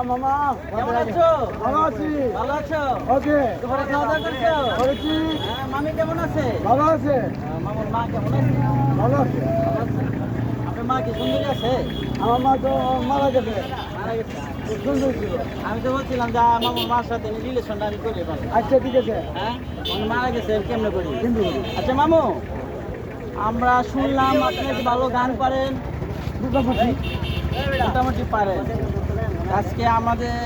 মামা কেমন আছো? ভালো আছি। ভালো আছো? ওকে দুপুরে খাওয়া দাওয়া করছো? করেছি। মামি কেমন আছে? ভালো আছে। মামার মা কেমন আছে? ভালো আছে। ভালো আছে। আপনার মা কি সুন্দরী আছে? আমার মা তো মারা গেছে। মারা গেছে। খুব সুন্দর ছিল। আমি তো বলছিলাম যে মামার মার সাথে রিলেশনটা আমি করি ভালো। আচ্ছা ঠিক আছে। হ্যাঁ মানে মারা গেছে কেমনে করি? কিন্তু আচ্ছা মামু, আমরা শুনলাম আপনি নাকি ভালো গান পারেন, মোটামুটি মোটামুটি পারেন। আজকে আমাদের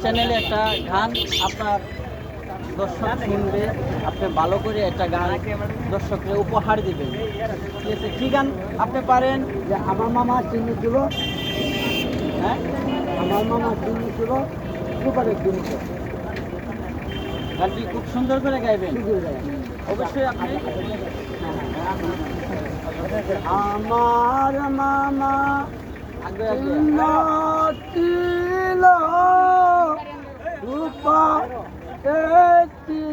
চ্যানেলে একটা গান আপনার দর্শক শুনবে, আপনি ভালো করে একটা গান দর্শককে উপহার দিবেন, ঠিক আছে? কী গান আপনি পারেন? যে আমার মামা চিনি ছিল, হ্যাঁ, আমার মামা চিনি ছিল, সুপারের চিনি ছিল। গানটি খুব সুন্দর করে গাইবেন অবশ্যই আপনি। আমার মামা আগে আগে ছিল রূপা একটি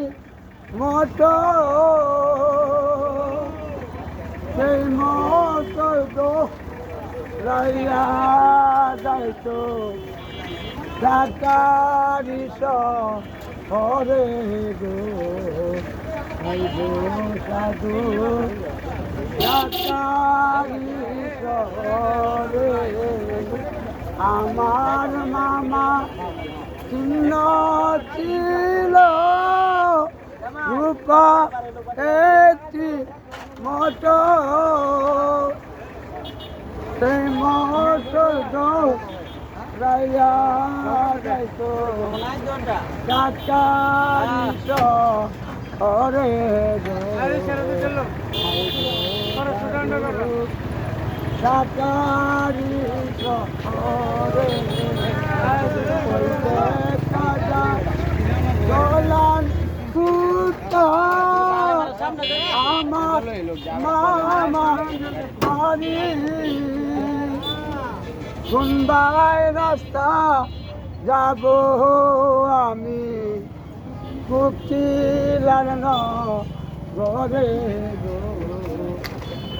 মোটর, সেই মোটর তো রাইয়া যাইতো ঢাকারি শহরে গো, এই গো সাধু ঢাকারি শহরে। আমার মামা চিহ্ন ছিল রূপা একটি মোটর, সেই মোটর রাইয়া যাইতো ঢাকারি শহরে গো, ঢাকারি শহরে দোলান কুতা আমার মামা বাড়ি, সুন্দর রাস্তা যাব আমি কুকিলার ঘরে গো,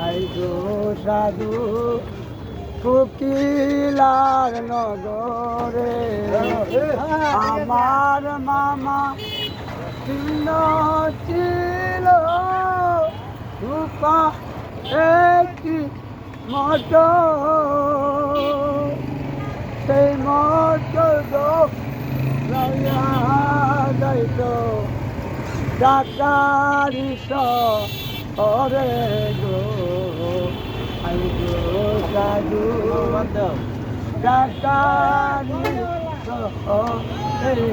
আই গো সাধু কুকিলার নগরে। আমার মামা চিহ্ন ছিল রূপা একটি মোটর, সেই মোটর রাইয়া যাইতো ঢাকারি শহরে গো, আই গো সাধু ঢাকারি শহরে।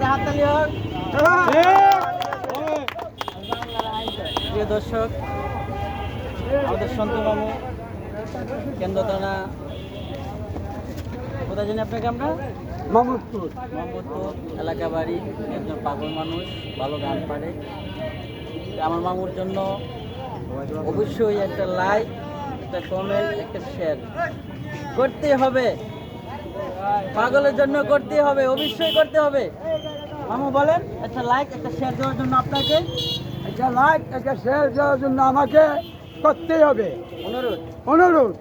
হাততালি হোক। প্রিয় দর্শক, আমাদের সন্তু মামু কেন্দ্র থানা, কোথায় জানি আপনাকে আমরা মোহাম্মদপুর মোহাম্মদপুর এলাকা বাড়ি। একজন পাগল মানুষ, ভালো গান পারে। আমার মামুর জন্য অবশ্যই একটা লাইক, একটা কমেন্ট, একটা শেয়ার করতে হবে। পাগলের জন্য করতে হবে, অবশ্যই করতে হবে। মামু বলেন, একটা লাইক একটা শেয়ার দেওয়ার জন্য আপনাকে একটা লাইক একটা শেয়ার দেওয়ার জন্য আমাকে করতেই হবে, অনুরোধ। অনুরোধ।